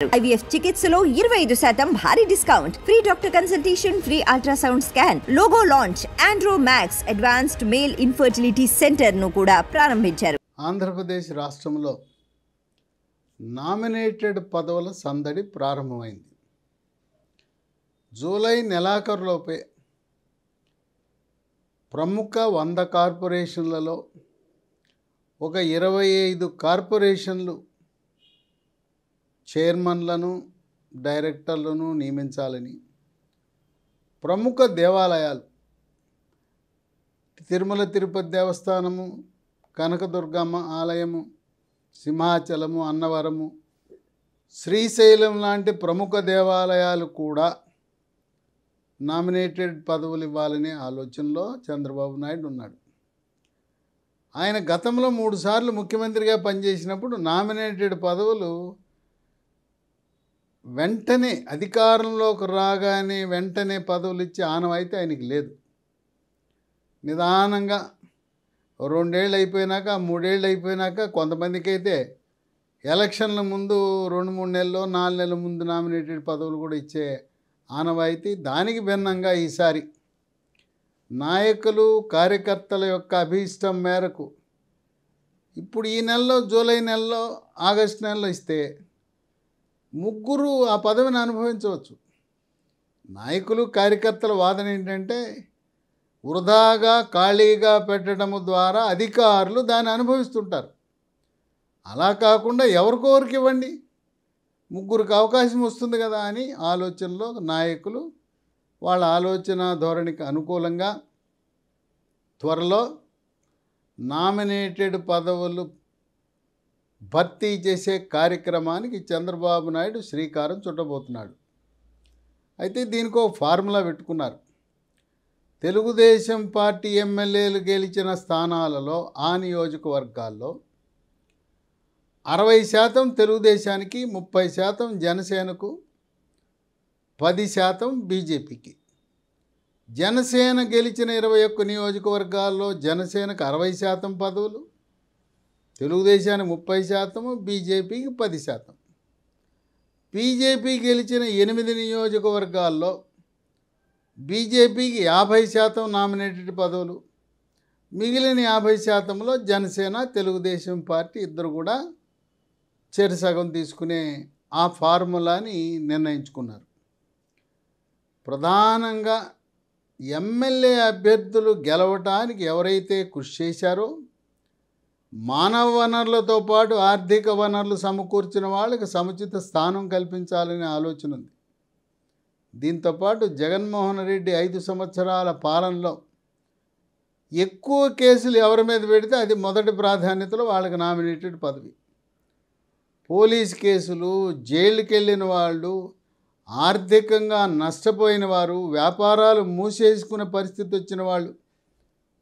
IVF చికిత్సలో 25% భారీ discount, free doctor consultation, free ultrasound scan, logo launch, Andro max advanced male infertility centre ను కూడా ప్రారంభించారు. ఆంధ్రప్రదేశ్ రాష్ట్రంలో నామినేటెడ్ పదవుల సందడి ప్రారంభమైంది. జూలై నెలాఖరులోపే ప్రముఖ 100 కార్పొరేషన్లలో ఒక 25 కార్పొరేషన్లు చైర్మన్లను, డైరెక్టర్లను నియమించాలని, ప్రముఖ దేవాలయాలు తిరుమల తిరుపతి దేవస్థానము, కనకదుర్గమ్మ ఆలయము, సింహాచలము, అన్నవరము, శ్రీశైలం లాంటి ప్రముఖ దేవాలయాలు కూడా నామినేటెడ్ పదవులు ఇవ్వాలనే ఆలోచనలో చంద్రబాబు నాయుడు ఉన్నాడు. ఆయన గతంలో 3 సార్లు ముఖ్యమంత్రిగా పనిచేసినప్పుడు నామినేటెడ్ పదవులు వెంటనే అధికారంలోకి రాగానే వెంటనే పదవులు ఇచ్చే ఆనవాయితీ ఆయనకి లేదు. నిదానంగా 2 ఏళ్ళు అయిపోయినాక, 3 ఏళ్ళు అయిపోయినాక, కొంతమందికి అయితే ఎలక్షన్ల ముందు 2-3 నెలల్లో 4 నెలల ముందు నామినేటెడ్ పదవులు కూడా ఇచ్చే ఆనవాయితీ. దానికి భిన్నంగా ఈసారి నాయకులు, కార్యకర్తల యొక్క అభీష్టం మేరకు ఇప్పుడు ఈ నెలలో, జూలై నెలలో, ఆగస్టు నెలలో ఇస్తే 3 ఆ పదవిని అనుభవించవచ్చు. నాయకులు, కార్యకర్తల వాదన ఏంటంటే వృధాగా ఖాళీగా పెట్టడము ద్వారా అధికారులు దాన్ని అనుభవిస్తుంటారు. అలా కాకుండా ఎవరికొరికి ఇవ్వండి, 3కి అవకాశం వస్తుంది కదా అని ఆలోచనలో నాయకులు వాళ్ళ ఆలోచన ధోరణికి అనుకూలంగా త్వరలో నామినేటెడ్ పదవులు భర్తీ చేసే కార్యక్రమానికి చంద్రబాబు నాయుడు శ్రీకారం చుట్టబోతున్నాడు. అయితే దీనికి ఒక ఫార్ములా పెట్టుకున్నారు. తెలుగుదేశం పార్టీ ఎమ్మెల్యేలు గెలిచిన స్థానాలలో ఆ నియోజకవర్గాల్లో 60% తెలుగుదేశానికి, 30% జనసేనకు, 10% బీజేపీకి. జనసేన గెలిచిన 21 నియోజకవర్గాల్లో జనసేనకు 60% పదవులు, తెలుగుదేశానికి 30%, బీజేపీకి 10%. బీజేపీ గెలిచిన 8 నియోజకవర్గాల్లో బీజేపీకి 50% నామినేటెడ్ పదవులు, మిగిలిన 50%లో జనసేన, తెలుగుదేశం పార్టీ ఇద్దరు కూడా చెరసగం తీసుకునే ఆ ఫార్ములాని నిర్ణయించుకున్నారు. ప్రధానంగా ఎమ్మెల్యే అభ్యర్థులు గెలవటానికి ఎవరైతే కృషి చేశారో, మానవ వనరులతో పాటు ఆర్థిక వనరులు సమకూర్చిన వాళ్ళకి సముచిత స్థానం కల్పించాలనే ఆలోచన ఉంది. దీంతోపాటు జగన్మోహన్ రెడ్డి 5 సంవత్సరాల పాలనలో ఎక్కువ కేసులు ఎవరి మీద పెడితే అది మొదటి ప్రాధాన్యతలో వాళ్ళకి నామినేటెడ్ పదవి. పోలీస్ కేసులు, జైలుకి వెళ్ళిన వాళ్ళు, ఆర్థికంగా నష్టపోయిన వారు, వ్యాపారాలు మూసేసుకునే పరిస్థితి వచ్చిన వాళ్ళు,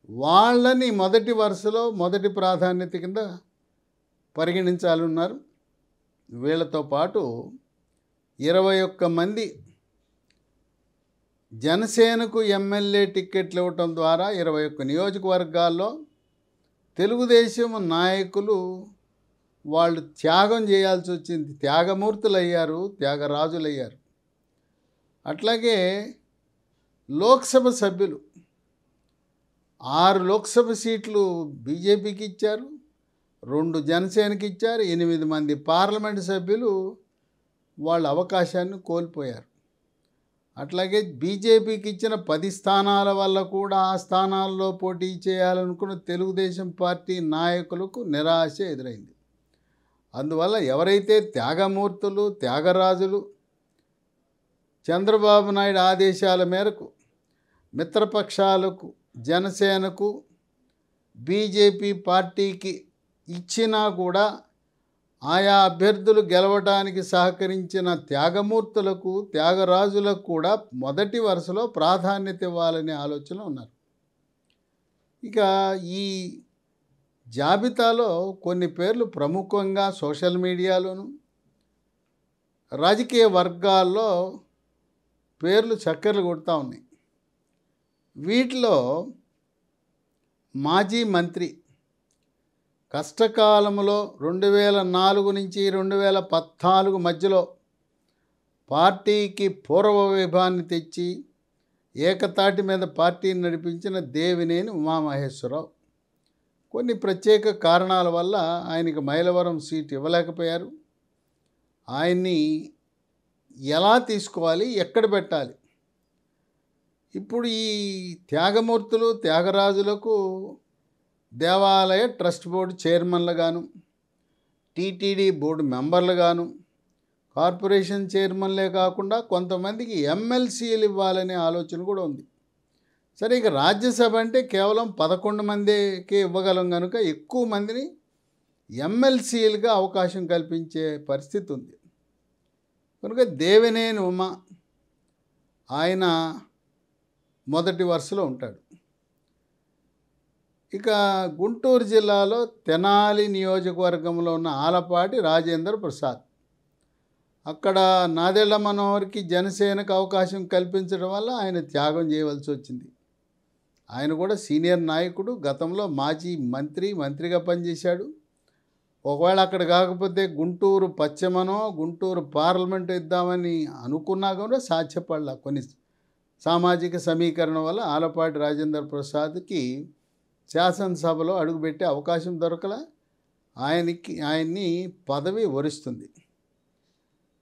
వాళ్ళని మొదటి వరుసలో మొదటి ప్రాధాన్యత కింద పరిగణించాలన్నారు. వీళ్ళతో పాటు 21 మంది జనసేనకు ఎమ్మెల్యే టిక్కెట్లు ఇవ్వటం ద్వారా 21 నియోజకవర్గాల్లో తెలుగుదేశం నాయకులు వాళ్ళు త్యాగం చేయాల్సి వచ్చింది. త్యాగమూర్తులు అయ్యారు, త్యాగరాజులయ్యారు. అట్లాగే లోక్సభ సభ్యులు 6 లోక్సభ సీట్లు బీజేపీకి ఇచ్చారు, 2 జనసేనకి ఇచ్చారు. 8 మంది పార్లమెంటు సభ్యులు వాళ్ళ అవకాశాన్ని కోల్పోయారు. అట్లాగే బీజేపీకి ఇచ్చిన 10 స్థానాల వల్ల కూడా ఆ స్థానాల్లో పోటీ చేయాలనుకున్న తెలుగుదేశం పార్టీ నాయకులకు నిరాశ ఎదురైంది. అందువల్ల ఎవరైతే త్యాగమూర్తులు, త్యాగరాజులు చంద్రబాబు నాయుడు ఆదేశాల మేరకు మిత్రపక్షాలకు, జనసేనకు, బీజేపీ పార్టీకి ఇచ్చినా కూడా ఆయా అభ్యర్థులు గెలవడానికి సహకరించిన త్యాగమూర్తులకు, త్యాగరాజులకు కూడా మొదటి వరుసలో ప్రాధాన్యత ఇవ్వాలనే ఆలోచన ఉన్నారు. ఇక ఈ జాబితాలో కొన్ని పేర్లు ప్రముఖంగా సోషల్ మీడియాలోను, రాజకీయ వర్గాల్లో పేర్లు చక్కర్లు కొడుతూ ఉన్నాయి. వీటిలో మాజీ మంత్రి కష్టకాలంలో 2004 నుంచి 2014 మధ్యలో పార్టీకి పూర్వ వైభవాన్ని తెచ్చి ఏకతాటి మీద పార్టీని నడిపించిన దేవినేని ఉమామహేశ్వరరావు. కొన్ని ప్రత్యేక కారణాల వల్ల ఆయనకి మైలవరం సీట్ ఇవ్వలేకపోయారు. ఆయన్ని ఎలా తీసుకోవాలి, ఎక్కడ పెట్టాలి? ఇప్పుడు ఈ త్యాగమూర్తులు, త్యాగరాజులకు దేవాలయ ట్రస్ట్ బోర్డు చైర్మన్లుగాను, టీటీడీ బోర్డు మెంబర్లుగాను, కార్పొరేషన్ చైర్మన్లే కాకుండా కొంతమందికి ఎమ్మెల్సీలు ఇవ్వాలనే ఆలోచన కూడా ఉంది. సరే, ఇక రాజ్యసభ అంటే కేవలం 11 మందికే ఇవ్వగలం కనుక ఎక్కువ మందిని ఎమ్మెల్సీలుగా అవకాశం కల్పించే పరిస్థితి ఉంది. కనుక దేవినేని ఉమ ఆయన మొదటి వరుసలో ఉంటాడు. ఇక గుంటూరు జిల్లాలో తెనాలి నియోజకవర్గంలో ఉన్న ఆలపాటి రాజేంద్ర ప్రసాద్, అక్కడ నాదెళ్ల మనోహర్కి జనసేనకు అవకాశం కల్పించడం వల్ల ఆయన త్యాగం చేయవలసి వచ్చింది. ఆయన కూడా సీనియర్ నాయకుడు, గతంలో మాజీ మంత్రిగా పనిచేశాడు. ఒకవేళ అక్కడ కాకపోతే గుంటూరు పశ్చిమనో గుంటూరు పార్లమెంటు ఇద్దామని అనుకున్నా కూడా సాధ్యపడలా. కొన్ని సామాజిక సమీకరణ వల్ల ఆలపాటి రాజేంద్ర ప్రసాద్కి శాసనసభలో అడుగుపెట్టే అవకాశం దొరకలా. ఆయన్ని పదవి వరిస్తుంది.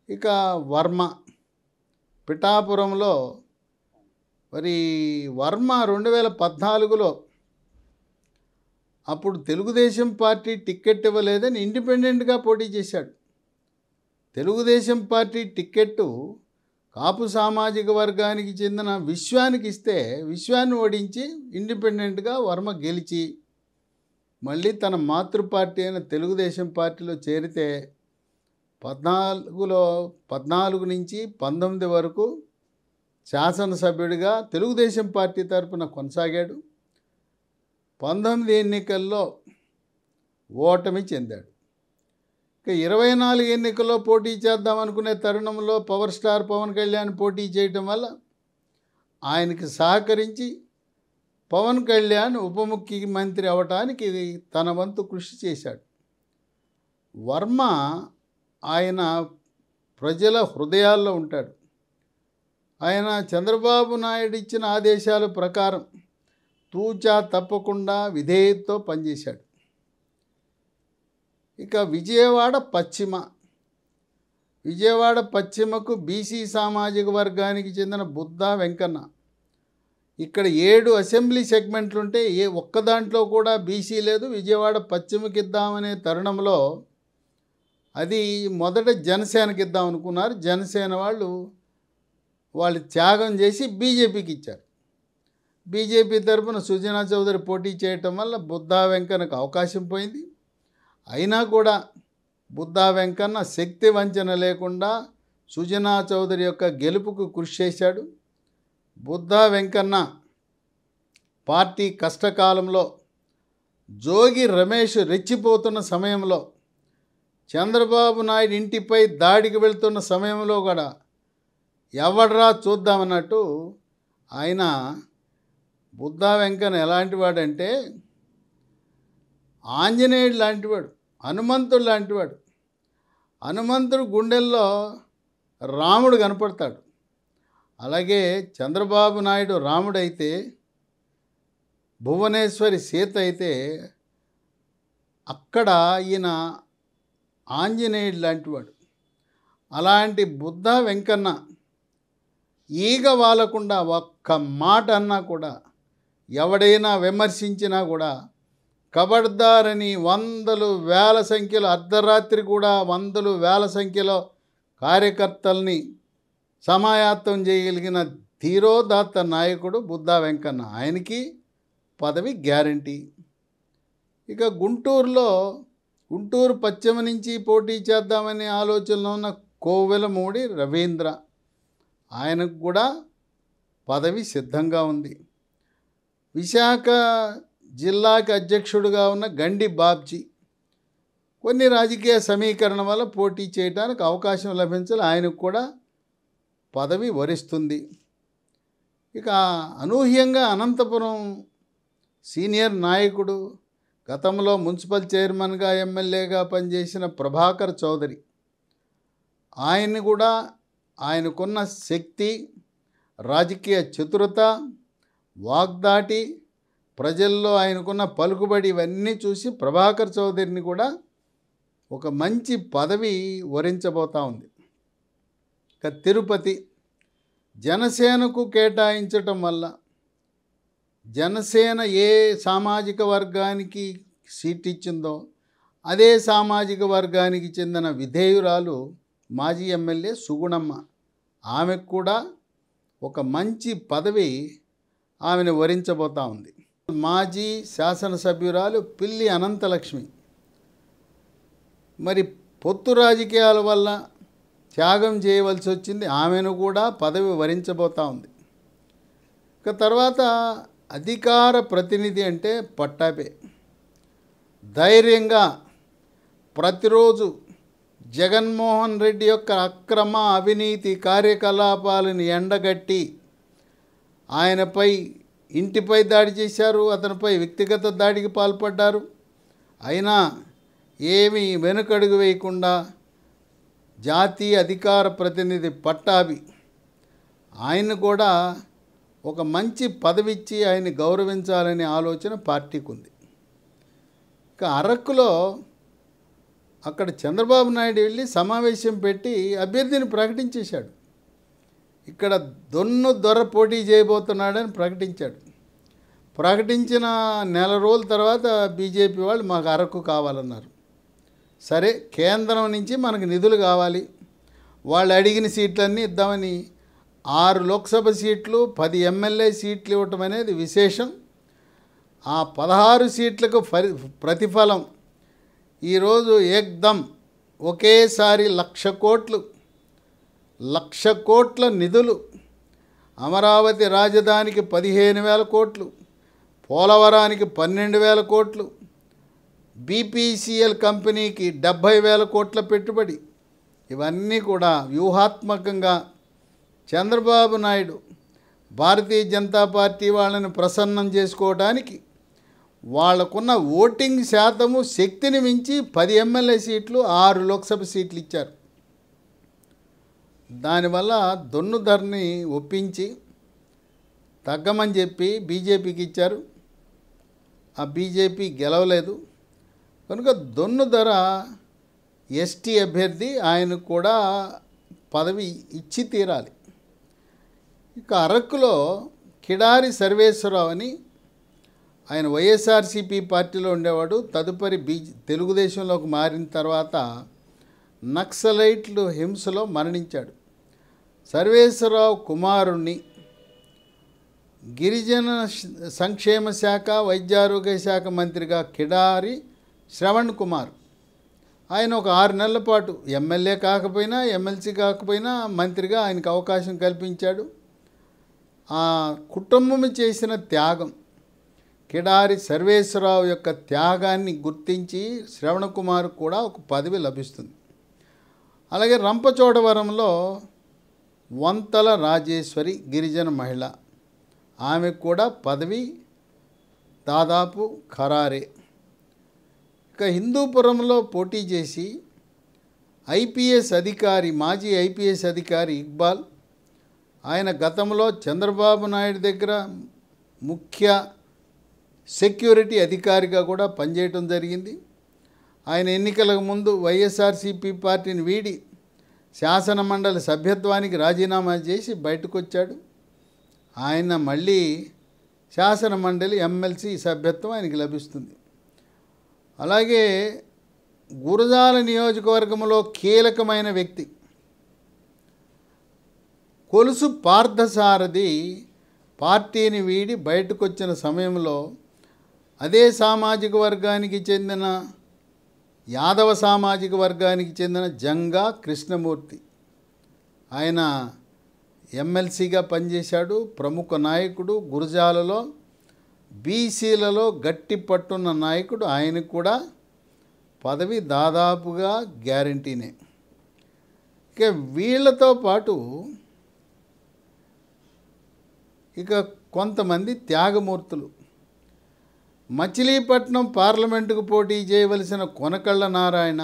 ఇక వర్మ పిఠాపురంలో, మరి వర్మ 2014లో అప్పుడు తెలుగుదేశం పార్టీ టిక్కెట్ ఇవ్వలేదని ఇండిపెండెంట్గా పోటీ చేశాడు. తెలుగుదేశం పార్టీ టిక్కెట్టు కాపు సామాజిక వర్గానికి చెందిన విశ్వానికి ఇస్తే విశ్వాన్ని ఓడించి ఇండిపెండెంట్గా వర్మ గెలిచి మళ్ళీ తన మాతృ పార్టీ అయిన తెలుగుదేశం పార్టీలో చేరితే 14 నుంచి 19 వరకు శాసనసభ్యుడిగా తెలుగుదేశం పార్టీ తరఫున కొనసాగాడు. 19 ఎన్నికల్లో ఓటమి చెందాడు. ఇక 24 ఎన్నికల్లో పోటీ చేద్దామనుకునే తరుణంలో పవర్ స్టార్ పవన్ కళ్యాణ్ పోటీ చేయటం వల్ల ఆయనకి సహకరించి పవన్ కళ్యాణ్ ఉప ముఖ్యమంత్రి అవటానికి తన వంతు కృషి చేశాడు. వర్మ ఆయన ప్రజల హృదయాల్లో ఉంటాడు. ఆయన చంద్రబాబు నాయుడు ఇచ్చిన ఆదేశాల ప్రకారం తూచా తప్పకుండా విధేయతతో పనిచేశాడు. ఇక విజయవాడ పశ్చిమకు బీసీ సామాజిక వర్గానికి చెందిన బుద్ధా వెంకన్న, ఇక్కడ 7 అసెంబ్లీ సెగ్మెంట్లుంటే ఒక్క దాంట్లో కూడా బీసీ లేదు. విజయవాడ పశ్చిమకి ఇద్దామనే తరుణంలో అది మొదట జనసేనకి ఇద్దాం అనుకున్నారు. జనసేన వాళ్ళు త్యాగం చేసి బీజేపీకి ఇచ్చారు. బీజేపీ తరఫున సుజనా చౌదరి పోటీ చేయటం వల్ల బుద్ధా వెంకన్నకు అవకాశం పోయింది. అయినా కూడా బుద్ధా వెంకన్న శక్తి వంచన లేకుండా సుజనా చౌదరి యొక్క గెలుపుకు కృషి చేశాడు. బుద్ధా వెంకన్న పార్టీ కష్టకాలంలో జోగి రమేష్ రెచ్చిపోతున్న సమయంలో, చంద్రబాబు నాయుడు ఇంటిపై దాడికి వెళ్తున్న సమయంలో కూడా ఎవడ్రా చూద్దామన్నట్టు ఆయన బుద్ధా వెంకన్న ఎలాంటి వాడంటే ఆంజనేయుడు లాంటివాడు, హనుమంతుడు లాంటివాడు. హనుమంతుడు గుండెల్లో రాముడు కనపడతాడు. అలాగే చంద్రబాబు నాయుడు రాముడైతే, భువనేశ్వరి సీత అయితే, అక్కడ ఈయన ఆంజనేయుడు లాంటివాడు. అలాంటి బుద్ధా వెంకన్న ఈగ వాలకుండా ఒక్క మాట అన్నా కూడా, ఎవడైనా విమర్శించినా కూడా కబడ్దారని వేల సంఖ్యలో, అర్ధరాత్రి కూడా వేల సంఖ్యలో కార్యకర్తల్ని సమాయత్తం చేయగలిగిన ధీరోదాత్త నాయకుడు బుద్ధా వెంకన్న. ఆయనకి పదవి గ్యారంటీ. ఇక గుంటూరు పశ్చిమ నుంచి పోటీ చేద్దామనే ఆలోచనలో ఉన్న కోవెలమూడి రవీంద్ర, ఆయనకు కూడా పదవి సిద్ధంగా ఉంది. విశాఖ జిల్లాకి అధ్యక్షుడిగా ఉన్న గండి బాబ్జీ కొన్ని రాజకీయ సమీకరణ వల్ల పోటీ చేయడానికి అవకాశం లభించాలి. ఆయనకు కూడా పదవి వరిస్తుంది. ఇక అనూహ్యంగా అనంతపురం సీనియర్ నాయకుడు, గతంలో మున్సిపల్ చైర్మన్గా ఎమ్మెల్యేగా పనిచేసిన ప్రభాకర్ చౌదరి, ఆయన్ని కూడా ఆయనకున్న శక్తి, రాజకీయ చతురత, వాగ్దాటి, ప్రజల్లో ఆయనకున్న పలుకుబడి ఇవన్నీ చూసి ప్రభాకర్ చౌదరిని కూడా ఒక మంచి పదవి వరించబోతూ ఉంది. ఇక తిరుపతి జనసేనకు కేటాయించటం వల్ల జనసేన ఏ సామాజిక వర్గానికి సీట్ ఇచ్చిందో అదే సామాజిక వర్గానికి చెందిన విధేయురాలు మాజీ ఎమ్మెల్యే సుగుణమ్మ, ఆమెకు కూడా ఒక మంచి పదవి ఆమెను వరించబోతూ ఉంది. మాజీ శాసనసభ్యురాలు పిల్లి అనంతలక్ష్మి మరి పొత్తు రాజకీయాల వల్ల త్యాగం చేయవలసి వచ్చింది, ఆమెను కూడా పదవి వరించబోతూ ఉంది. ఇక తర్వాత అధికార ప్రతినిధి అంటే పట్టాభే ధైర్యంగా ప్రతిరోజు జగన్మోహన్ రెడ్డి యొక్క అక్రమ అవినీతి కార్యకలాపాలను ఎండగట్టి ఆయనపై ఇంటిపై దాడి చేశారు, అతనిపై వ్యక్తిగత దాడికి పాల్పడ్డారు. అయినా ఏమీ వెనుకడుగు వేయకుండా జాతీయ అధికార ప్రతినిధి పట్టాభి ఆయన కూడా ఒక మంచి పదవి ఇచ్చి ఆయన్ని గౌరవించాలనే ఆలోచన పార్టీకి ఉంది. ఇక అరకులో అక్కడ చంద్రబాబు నాయుడు వెళ్ళి సమావేశం పెట్టి అభ్యర్థిని ప్రకటించేశాడు. ఇక్కడ దొర పోటీ చేయబోతున్నాడని ప్రకటించాడు. ప్రకటించిన నెల రోజుల తర్వాత బీజేపీ వాళ్ళు మాకు అరకు కావాలన్నారు. సరే, కేంద్రం నుంచి మనకు నిధులు కావాలి, వాళ్ళు అడిగిన సీట్లన్నీ ఇద్దామని 6 లోక్సభ సీట్లు 10 ఎమ్మెల్యే సీట్లు ఇవ్వటం అనేది విశేషం. ఆ 16 సీట్లకు ప్రతిఫలం ఈరోజు ఏక్దమ్ ఒకేసారి 1,00,00,000 కోట్ల నిధులు, అమరావతి రాజధానికి 15,000 కోట్లు, పోలవరానికి 12,000 కోట్లు, బీపీసీఎల్ కంపెనీకి 70,000 కోట్ల పెట్టుబడి, ఇవన్నీ కూడా వ్యూహాత్మకంగా చంద్రబాబు నాయుడు భారతీయ జనతా పార్టీ వాళ్ళని ప్రసన్నం చేసుకోవడానికి వాళ్ళకున్న ఓటింగ్ శాతము శక్తిని మించి 10 ఎమ్మెల్యే సీట్లు 6 లోక్సభ సీట్లు ఇచ్చారు. దానివల్ల దొన్నుధరని ఒప్పించి తగ్గమని చెప్పి బీజేపీకి ఇచ్చారు. ఆ బీజేపీ గెలవలేదు కనుక దొన్నుధర ఎస్టీ అభ్యర్థి, ఆయనకు కూడా పదవి ఇచ్చి తీరాలి. ఇక అరకులో కిడారి సర్వేశ్వరరావు అని ఆయన వైఎస్ఆర్సీపీ పార్టీలో ఉండేవాడు. తదుపరి తెలుగుదేశంలోకి మారిన తర్వాత నక్సలైట్లు హింసలో మరణించాడు. సర్వేశ్వరరావు కుమారుణ్ణి గిరిజన సంక్షేమ శాఖ వైద్యారోగ్య శాఖ మంత్రిగా కిడారి శ్రవణ్ కుమార్, ఆయన ఒక 6 నెలల పాటు ఎమ్మెల్యే కాకపోయినా ఎమ్మెల్సీ కాకపోయినా మంత్రిగా ఆయనకు అవకాశం కల్పించాడు. ఆ కుటుంబం చేసిన త్యాగం, కిడారి సర్వేశ్వరరావు యొక్క త్యాగాన్ని గుర్తించి శ్రవణ కుమార్ కూడా ఒక పదవి లభిస్తుంది. అలాగే రంపచోడవరంలో వంతల రాజేశ్వరి గిరిజన మహిళ, ఆమెకు కూడా పదవి దాదాపు ఖరారే. ఇక హిందూపురంలో పోటీ చేసి ఐపీఎస్ అధికారి, మాజీ ఐపీఎస్ అధికారి ఇక్బాల్, ఆయన గతంలో చంద్రబాబు నాయుడు దగ్గర ముఖ్య సెక్యూరిటీ అధికారిగా కూడా పనిచేయటం జరిగింది. ఆయన ఎన్నికలకు ముందు వైఎస్ఆర్సీపీ పార్టీని వీడి శాసనమండలి సభ్యత్వానికి రాజీనామా చేసి బయటకు వచ్చాడు. ఆయన మళ్ళీ శాసనమండలి ఎమ్మెల్సీ సభ్యత్వం ఆయనకి లభిస్తుంది. అలాగే గురజాల నియోజకవర్గంలో కీలకమైన వ్యక్తి కొలుసు పార్థసారథి పార్టీని వీడి బయటకు వచ్చిన సమయంలో అదే సామాజిక వర్గానికి చెందిన యాదవ సామాజిక వర్గానికి చెందిన జంగా కృష్ణమూర్తి, ఆయన ఎమ్మెల్సీగా పనిచేశాడు. ప్రముఖ నాయకుడు, గురజాలలో బీసీలలో గట్టి పట్టున్న నాయకుడు. ఆయనకు కూడా పదవి దాదాపుగా గ్యారంటీనే. ఇక వీళ్ళతో పాటు ఇక కొంతమంది త్యాగమూర్తులు, మచిలీపట్నం పార్లమెంటుకు పోటీ చేయవలసిన కొనకళ్ళ నారాయణ,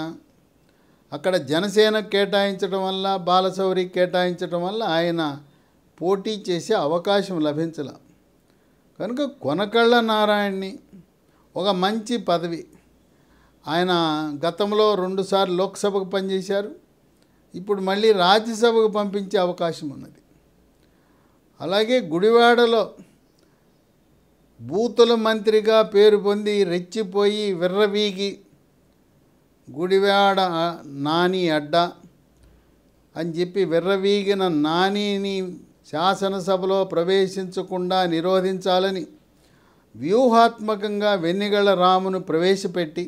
అక్కడ జనసేనకు కేటాయించడం వల్ల, బాలశౌరికి కేటాయించడం వల్ల ఆయన పోటీ చేసే అవకాశం లభించల. కనుక కొనకళ్ళ నారాయణని ఒక మంచి పదవి, ఆయన గతంలో 2 సార్లు లోక్సభకు పనిచేశారు, ఇప్పుడు మళ్ళీ రాజ్యసభకు పంపించే అవకాశం ఉన్నది. అలాగే గుడివాడలో బూతుల మంత్రిగా పేరు పొంది రెచ్చిపోయి విర్రవీగి గుడివాడ నాని అడ్డా అని చెప్పి విర్రవీగిన నానిని శాసనసభలో ప్రవేశించకుండా నిరోధించాలని వ్యూహాత్మకంగా వెన్నిగళ్ల రామును ప్రవేశపెట్టి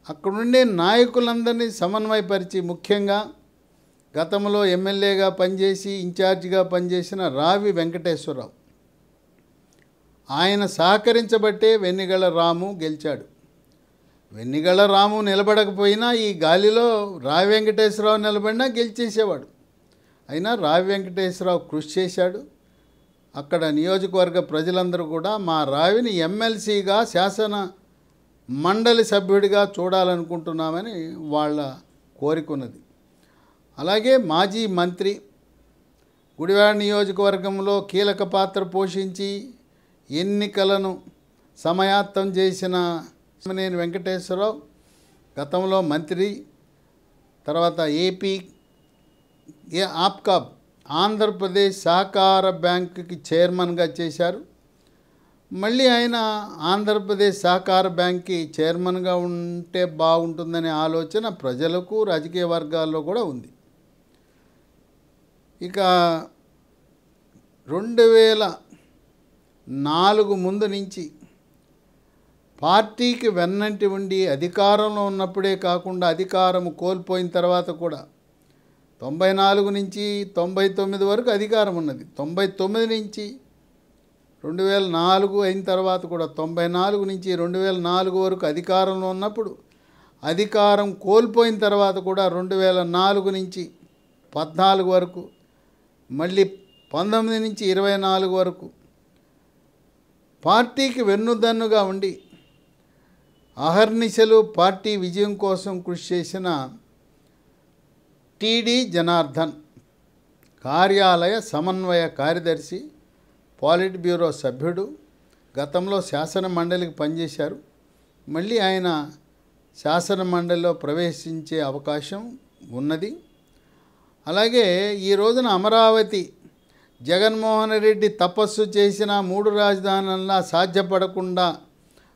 అక్కడుండే నాయకులందరినీ సమన్వయపరిచి, ముఖ్యంగా గతంలో ఎమ్మెల్యేగా పనిచేసి ఇన్ఛార్జిగా పనిచేసిన రావి వెంకటేశ్వరరావు, ఆయన సహకరించబట్టే వెన్నిగళ్ల రాము గెలిచాడు. వెన్నిగళ్ల రాము నిలబడకపోయినా ఈ గాలిలో రావి వెంకటేశ్వరరావు నిలబడినా గెలిచేసేవాడు. అయినా రావి వెంకటేశ్వరరావు కృషి చేశాడు. అక్కడ నియోజకవర్గ ప్రజలందరూ కూడా మా రావిని ఎమ్మెల్సీగా, శాసన మండలి సభ్యుడిగా చూడాలనుకుంటున్నామని వాళ్ళ కోరికున్నది. అలాగే మాజీ మంత్రి, గుడివాడ నియోజకవర్గంలో కీలక పాత్ర పోషించి ఎన్నికలను సమయాత్తం చేసిన నేను వెంకటేశ్వరరావు గతంలో మంత్రి, తర్వాత ఆప్కాబ్ ఆంధ్రప్రదేశ్ సహకార బ్యాంకుకి చైర్మన్గా చేశారు. మళ్ళీ ఆయన ఆంధ్రప్రదేశ్ సహకార బ్యాంక్కి చైర్మన్గా ఉంటే బాగుంటుందనే ఆలోచన ప్రజలకు, రాజకీయ వర్గాల్లో కూడా ఉంది. ఇక 2004 ముందు నుంచి పార్టీకి వెన్నంటి ఉండి అధికారంలో ఉన్నప్పుడే కాకుండా అధికారం కోల్పోయిన తర్వాత కూడా 94 నుంచి 99 వరకు అధికారం ఉన్నది. 99 నుంచి 2004 అయిన తర్వాత కూడా 94 నుంచి 2004 వరకు అధికారంలో ఉన్నప్పుడు, అధికారం కోల్పోయిన తర్వాత కూడా 2004 నుంచి 14 వరకు, మళ్ళీ 19 నుంచి 24 వరకు పార్టీకి వెన్నుదన్నుగా ఉండి అహర్నిశలు పార్టీ విజయం కోసం కృషి చేసిన టీడీ జనార్దన్ కార్యాలయ సమన్వయ కార్యదర్శి, పాలిట్ బ్యూరో సభ్యుడు, గతంలో శాసన మండలికి పనిచేశారు. మళ్ళీ ఆయన శాసన మండలిలో ప్రవేశించే అవకాశం ఉన్నది. అలాగే ఈ రోజున అమరావతి జగన్మోహన్ రెడ్డి తపస్సు చేసిన 3 రాజధానులా సాధ్యపడకుండా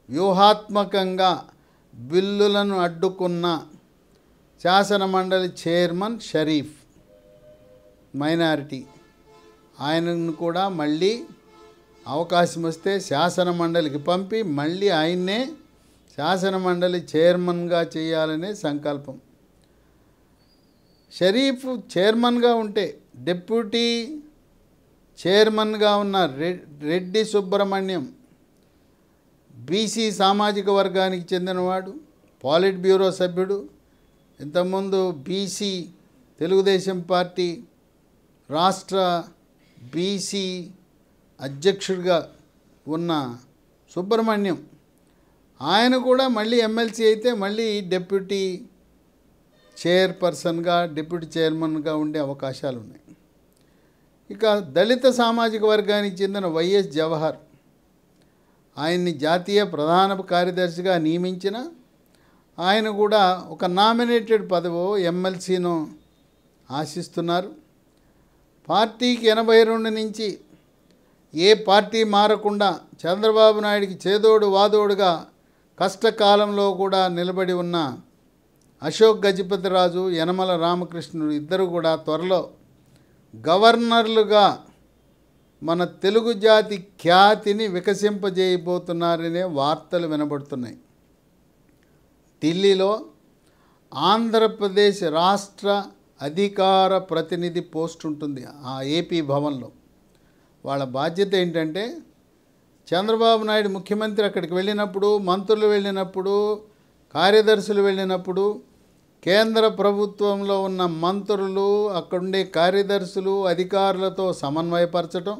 వ్యూహాత్మకంగా బిల్లులను అడ్డుకున్న శాసన మండలి చైర్మన్ షరీఫ్, మైనారిటీ, ఆయనను కూడా మళ్ళీ అవకాశం వస్తే శాసన మండలికి పంపి మళ్ళీ ఆయన్నే శాసన మండలి చైర్మన్గా చేయాలనే సంకల్పం. షరీఫ్ చైర్మన్గా ఉంటే డిప్యూటీ చైర్మన్గా ఉన్న రెడ్డి సుబ్రహ్మణ్యం బీసీ సామాజిక వర్గానికి చెందినవాడు, పాలిట్ బ్యూరో సభ్యుడు, ఇంతకుముందు బీసీ తెలుగుదేశం పార్టీ రాష్ట్ర బీసీ అధ్యక్షుడిగా ఉన్న సుబ్రహ్మణ్యం, ఆయన కూడా మళ్ళీ ఎమ్మెల్సీ అయితే మళ్ళీ డిప్యూటీ చైర్పర్సన్గా, డిప్యూటీ చైర్మన్గా ఉండే అవకాశాలు ఉన్నాయి. ఇక దళిత సామాజిక వర్గానికి చెందిన వైఎస్ జవహర్, ఆయన్ని జాతీయ ప్రధాన కార్యదర్శిగా నియమించిన ఆయన కూడా ఒక నామినేటెడ్ పదవో ఎమ్మెల్సీనో ఆశిస్తున్నారు. పార్టీకి 82 నుంచి ఏ పార్టీ మారకుండా చంద్రబాబు నాయుడికి చేదోడు వాదోడుగా కష్టకాలంలో కూడా నిలబడి ఉన్న అశోక్ గజపతిరాజు, యనమల రామకృష్ణుడు ఇద్దరు కూడా త్వరలో గవర్నర్లుగా మన తెలుగు జాతి ఖ్యాతిని వికసింపజేయబోతున్నారనే వార్తలు వినబడుతున్నాయి. ఢిల్లీలో ఆంధ్రప్రదేశ్ రాష్ట్ర అధికార ప్రతినిధి పోస్ట్ ఉంటుంది ఆ ఏపీ భవన్లో. వాళ్ళ బాధ్యత ఏంటంటే చంద్రబాబు నాయుడు ముఖ్యమంత్రి అక్కడికి వెళ్ళినప్పుడు, మంత్రులు వెళ్ళినప్పుడు, కార్యదర్శులు వెళ్ళినప్పుడు కేంద్ర ప్రభుత్వంలో ఉన్న మంత్రులు, అక్కడుండే కార్యదర్శులు, అధికారులతో సమన్వయపరచటం,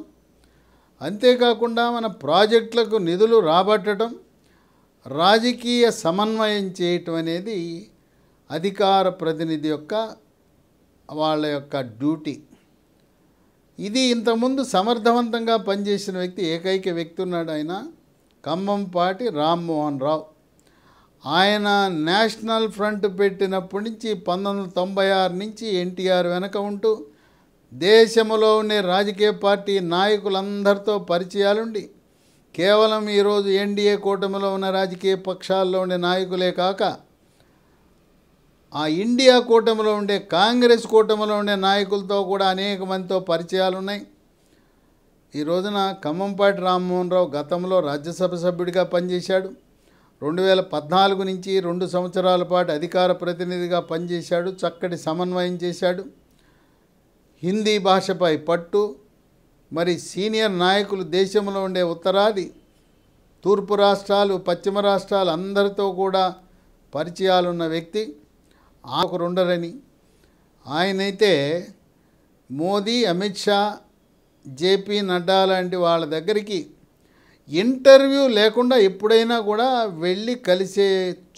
అంతేకాకుండా మన ప్రాజెక్టులకు నిధులు రాబట్టడం, రాజకీయ సమన్వయం చేయటం అనేది అధికార ప్రతినిధి యొక్క వాళ్ళ యొక్క డ్యూటీ. ఇది ఇంతకుముందు సమర్థవంతంగా పనిచేసిన వ్యక్తి, ఏకైక వ్యక్తి ఉన్నాడు, ఆయన ఖమ్మంపాటి రామ్మోహన్ రావు. ఆయన నేషనల్ ఫ్రంట్ పెట్టినప్పటి నుంచి 1996 నుంచి ఎన్టీఆర్ వెనక ఉంటూ దేశంలో ఉండే రాజకీయ పార్టీ నాయకులందరితో పరిచయాలుండి, కేవలం ఈరోజు ఎన్డీఏ కూటమిలో ఉన్న రాజకీయ పక్షాల్లో ఉండే నాయకులే కాక ఆ ఇండియా కూటమిలో ఉండే కాంగ్రెస్ కూటమిలో ఉండే నాయకులతో కూడా అనేక మందితో పరిచయాలు ఉన్నాయి. ఈ రోజున ఖమ్మంపాటి రామ్మోహన్ రావు గతంలో రాజ్యసభ సభ్యుడిగా పనిచేశాడు. 2014 నుంచి 2 సంవత్సరాల పాటు అధికార ప్రతినిధిగా పనిచేశాడు. చక్కటి సమన్వయం చేశాడు. హిందీ భాషపై పట్టు, మరి సీనియర్ నాయకులు దేశంలో ఉండే ఉత్తరాది, తూర్పు రాష్ట్రాలు, పశ్చిమ రాష్ట్రాలు అందరితో కూడా పరిచయాలున్న వ్యక్తి. ఆకురుండరని ఆయనైతే మోదీ, అమిత్ షా, జేపీ నడ్డా లాంటి వాళ్ళ దగ్గరికి ఇంటర్వ్యూ లేకుండా ఎప్పుడైనా కూడా వెళ్ళి కలిసే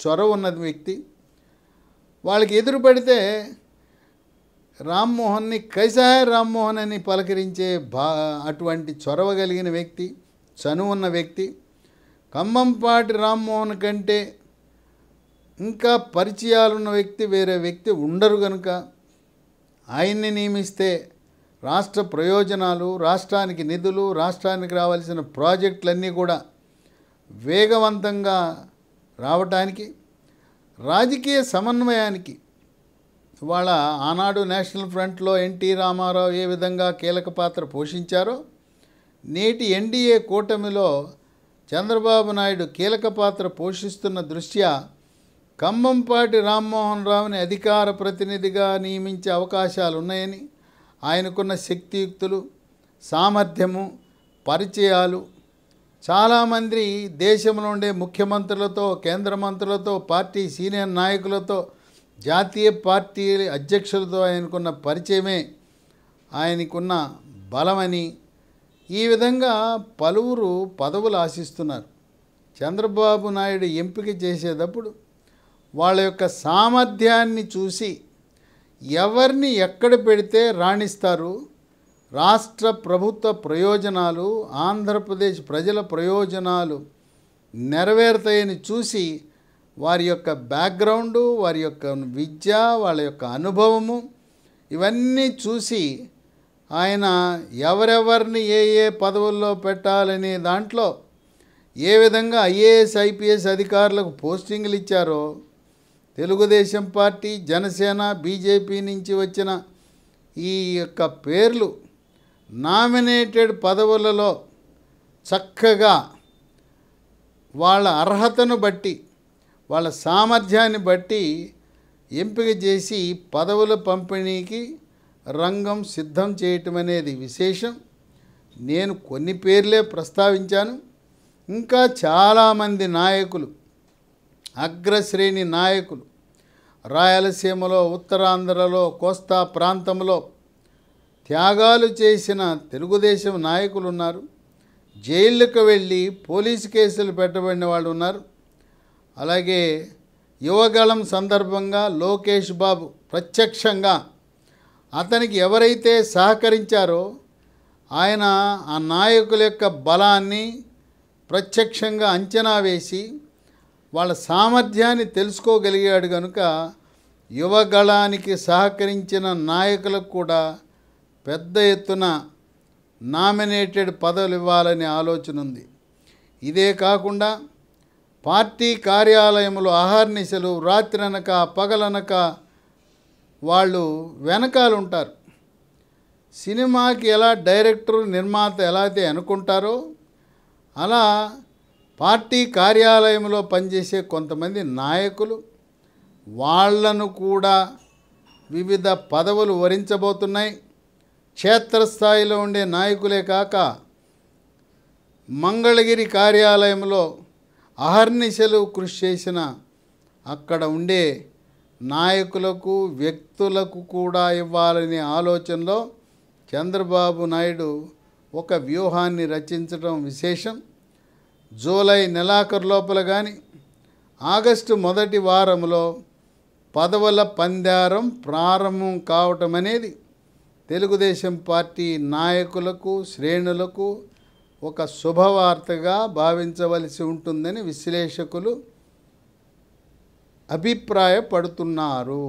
చొరవ ఉన్నది వ్యక్తి. వాళ్ళకి ఎదురు పడితే రామ్మోహన్ని కైసా రామ్మోహన్ అని పలకరించే అటువంటి చొరవ కలిగిన వ్యక్తి, చనువున్న వ్యక్తి. ఖమ్మంపాటి రామ్మోహన్ కంటే ఇంకా పరిచయాలున్న వ్యక్తి వేరే వ్యక్తి ఉండరు కనుక ఆయన్ని నియమిస్తే రాష్ట్ర ప్రయోజనాలు, రాష్ట్రానికి నిధులు, రాష్ట్రానికి రావాల్సిన ప్రాజెక్టులన్నీ కూడా వేగవంతంగా రావటానికి, రాజకీయ సమన్వయానికి ఇవాళ ఆనాడు నేషనల్ ఫ్రంట్లో ఎన్టీ రామారావు ఏ విధంగా కీలక పాత్ర పోషించారో, నేటి ఎన్డీఏ కూటమిలో చంద్రబాబు నాయుడు కీలక పాత్ర పోషిస్తున్న దృష్ట్యా ఖమ్మంపాటి రామ్మోహన్ రావుని అధికార ప్రతినిధిగా నియమించే అవకాశాలు ఉన్నాయని, ఆయనకున్న శక్తియుక్తులు, సామర్థ్యము, పరిచయాలు చాలామంది దేశంలో ఉండే ముఖ్యమంత్రులతో, కేంద్ర మంత్రులతో, పార్టీ సీనియర్ నాయకులతో, జాతీయ పార్టీ అధ్యక్షులతో ఆయనకున్న పరిచయమే ఆయనకున్న బలమని, ఈ విధంగా పలువురు పదవులు ఆశిస్తున్నారు. చంద్రబాబు నాయుడు ఎంపిక చేసేటప్పుడు వాళ్ళ యొక్క సామర్థ్యాన్ని చూసి ఎవరిని ఎక్కడ పెడితే రాణిస్తారు, రాష్ట్ర ప్రభుత్వ ప్రయోజనాలు, ఆంధ్రప్రదేశ్ ప్రజల ప్రయోజనాలు నెరవేరుతాయని చూసి వారి యొక్క బ్యాక్గ్రౌండు, వారి యొక్క విద్య, వాళ్ళ యొక్క అనుభవము ఇవన్నీ చూసి ఆయన ఎవరెవరిని ఏ ఏ పదవుల్లో పెట్టాలనే దాంట్లో ఏ విధంగా ఐఏఎస్, ఐపీఎస్ అధికారులకు పోస్టింగ్లు ఇచ్చారో, తెలుగుదేశం పార్టీ, జనసేన, బీజేపీ నుంచి వచ్చిన ఈ యొక్క పేర్లు నామినేటెడ్ పదవులలో చక్కగా వాళ్ళ అర్హతను బట్టి, వాళ్ళ సామర్థ్యాన్ని బట్టి ఎంపిక చేసి పదవుల పంపిణీకి రంగం సిద్ధం చేయటం అనేది విశేషం. నేను కొన్ని పేర్లే ప్రస్తావించాను. ఇంకా చాలామంది నాయకులు, అగ్రశ్రేణి నాయకులు రాయలసీమలో, ఉత్తరాంధ్రలో, కోస్తా ప్రాంతంలో త్యాగాలు చేసిన తెలుగుదేశం నాయకులు ఉన్నారు. జైళ్ళకు వెళ్ళి పోలీసు కేసులు పెట్టబడిన వాళ్ళు ఉన్నారు. అలాగే యువగళం సందర్భంగా లోకేష్ బాబు ప్రత్యక్షంగా అతనికి ఎవరైతే సహకరించారో ఆయన ఆ నాయకుల యొక్క బలాన్ని ప్రత్యక్షంగా అంచనా వేసి వాళ్ళ సామర్థ్యాన్ని తెలుసుకోగలిగాడు కనుక యువగళానికి సహకరించిన నాయకులకు కూడా పెద్ద ఎత్తున నామినేటెడ్ పదవులు ఇవ్వాలనే ఆలోచన ఉంది. ఇదే కాకుండా పార్టీ కార్యాలయంలో అహర్నిశలు, రాత్రనక పగలనక వాళ్ళు వెనకాల ఉంటారు. సినిమాకి ఎలా డైరెక్టర్, నిర్మాత ఎలా అయితే అనుకుంటారో అలా పార్టీ కార్యాలయంలో పనిచేసే కొంతమంది నాయకులు వాళ్లను కూడా వివిధ పదవులు వరించబోతున్నాయి. క్షేత్రస్థాయిలో ఉండే నాయకులే కాక మంగళగిరి కార్యాలయంలో అహర్నిశలు కృషి చేసిన అక్కడ ఉండే నాయకులకు, వ్యక్తులకు కూడా ఇవ్వాలనే ఆలోచనలో చంద్రబాబు నాయుడు ఒక వ్యూహాన్ని రచించడం విశేషం. జూలై నెలాఖరు లోపల కానీ ఆగస్టు మొదటి వారంలో పదవుల పందారం ప్రారంభం కావటం అనేది తెలుగుదేశం పార్టీ నాయకులకు శ్రేణులకు ఒక శుభవార్తగా భావించవలసి ఉంటుందని విశ్లేషకులు అభిప్రాయపడుతున్నారు.